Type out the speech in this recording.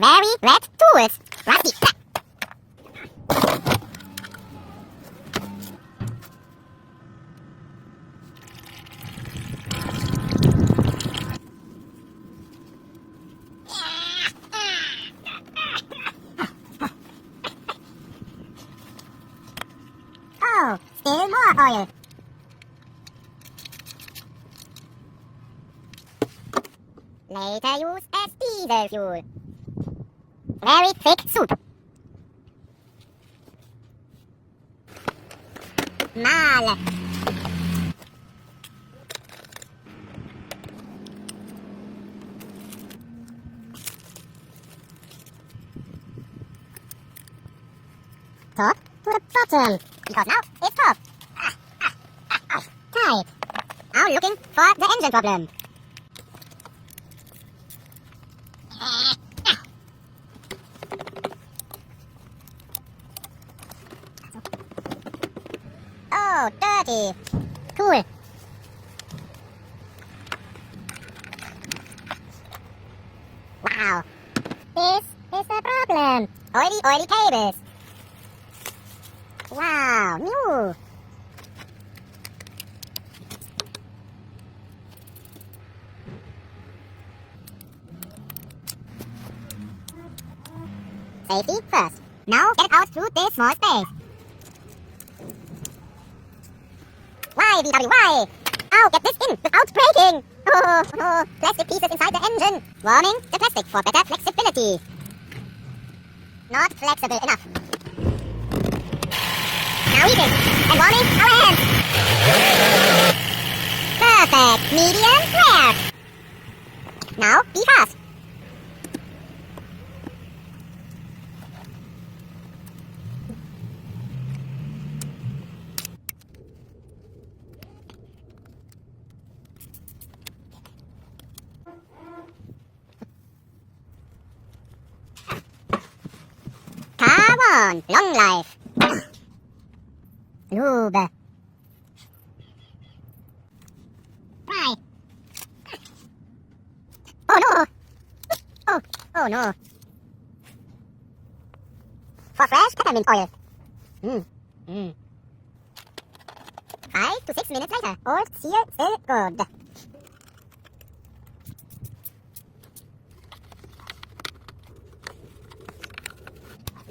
very wet tools. Rusty. Oh, still more oil. Later use as diesel fuel. Very thick soup. Male. Top to the bottom, because now it's top. Tight. Now looking for the engine problem. Oh, dirty. Cool. Wow. This is the problem. Oily cables. Wow, new. Safety first. Now get out through this small space. Why, VW, why? I'll get this in without breaking. Oh, plastic pieces inside the engine. Warming the plastic for better flexibility. Not flexible enough. Now heating and warming our hands. Perfect. Medium rare. Now be fast. Carbon, long life. Lube. Right. Oh no. Oh no. For fresh peppermint oil. 5 to 6 minutes later. Old seal still good.